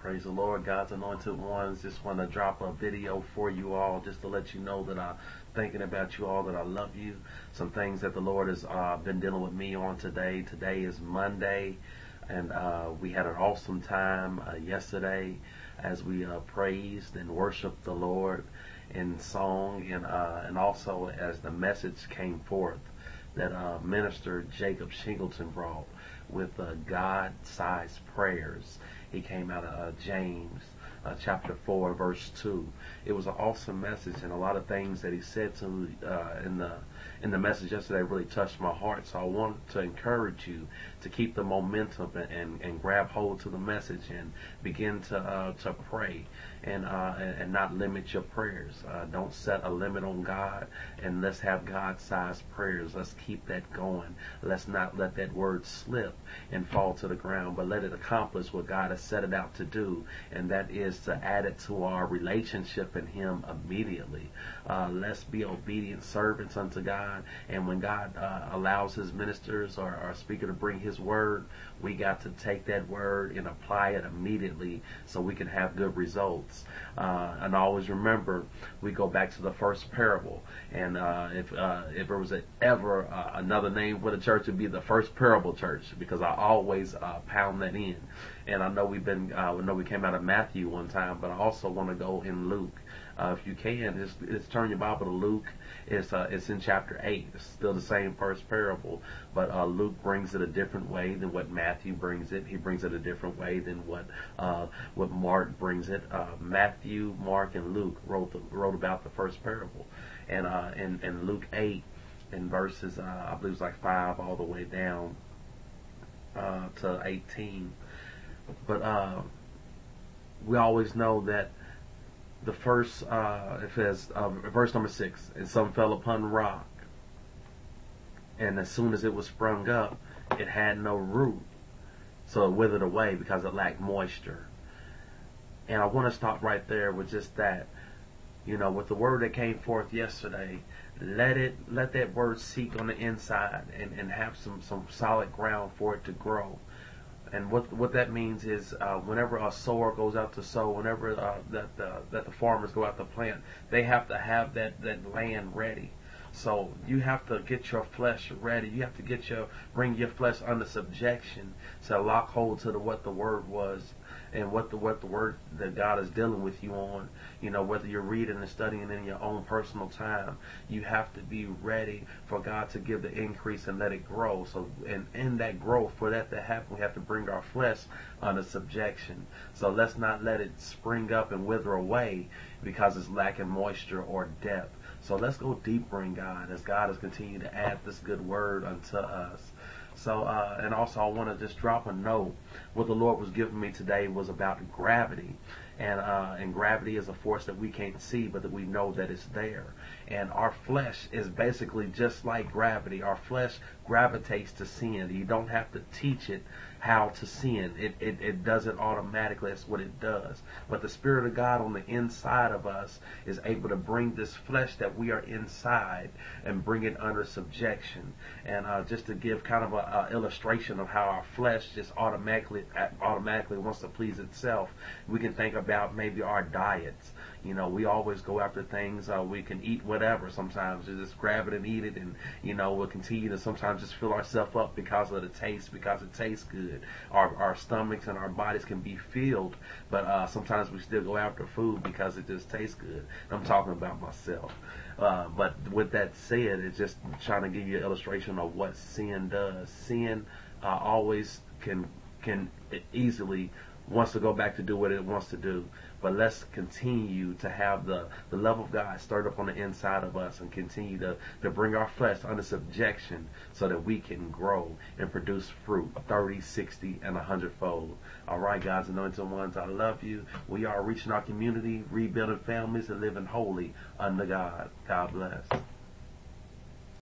Praise the Lord, God's anointed ones. Just want to drop a video for you all just to let you know that I'm thinking about you all, that I love you. Some things that the Lord has been dealing with me on today. Today is Monday, and we had an awesome time yesterday as we praised and worshiped the Lord in song, and also as the message came forth that Minister Jacob Shingleton brought with God-sized prayers. He came out of James chapter 4 verse 2. It was an awesome message, and a lot of things that he said to in the message yesterday really touched my heart. So I want to encourage you to keep the momentum and grab hold to the message and begin to pray and not limit your prayers. Don't set a limit on God, and let's have God-sized prayers. Let's keep that going. Let's not let that word slip and fall to the ground, but let it accomplish what God has set it out to do, and that is to add it to our relationship in Him immediately. Let's be obedient servants unto God, and when God allows His ministers or our speaker to bring His word, we got to take that word and apply it immediately so we can have good results. And always remember, we go back to the first parable, and if there was ever another name for the church, it'd be the First Parable Church, because I always pound that in. And I know we came out of Matthew one time, but I also want to go in Luke. If you can, just turn your Bible to Luke. It's in chapter 8. It's still the same first parable, but Luke brings it a different way than what Matthew brings it. He brings it a different way than what Mark brings it. Matthew, Mark, and Luke wrote about the first parable, and in Luke 8, in verses I believe it's like 5 all the way down to 18. But we always know that the first, it says, verse number 6, and some fell upon rock, and as soon as it was sprung up, it had no root, so it withered away because it lacked moisture. And I want to stop right there with just that. You know, with the word that came forth yesterday, let that word seek on the inside and have some solid ground for it to grow. And what that means is whenever a sower goes out to sow, whenever that the farmers go out to plant, they have to have that land ready. So you have to get your flesh ready. You have to bring your flesh under subjection to lock hold to what the word was and what the word that God is dealing with you on. You know, whether you're reading and studying in your own personal time, you have to be ready for God to give the increase and let it grow. So, and in that growth, for that to happen, we have to bring our flesh under subjection. So let's not let it spring up and wither away because it's lacking moisture or depth. So let's go deeper in God as God has continued to add this good word unto us. So, and also I want to just drop a note. What the Lord was giving me today was about gravity. And gravity is a force that we can't see, but that we know that it's there. And our flesh is basically just like gravity. Our flesh gravitates to sin. You don't have to teach it how to sin. It does it automatically. That's what it does. But the Spirit of God on the inside of us is able to bring this flesh that we are inside and bring it under subjection. And just to give kind of an illustration of how our flesh just automatically wants to please itself, we can think about maybe our diets. You know, we always go after things. We can eat whatever sometimes. You just grab it and eat it, and, you know, we'll continue to sometimes just fill ourselves up because of the taste, because it tastes good. Our stomachs and our bodies can be filled, but sometimes we still go after food because it just tastes good. I'm talking about myself. But with that said, it's just trying to give you an illustration of what sin does. Sin always can easily wants to go back to do what it wants to do. But let's continue to have the love of God stirred up on the inside of us, and continue to bring our flesh under subjection so that we can grow and produce fruit 30, 60, and 100-fold. All right, God's anointed ones, I love you. We are reaching our community, rebuilding families, and living holy under God. God bless.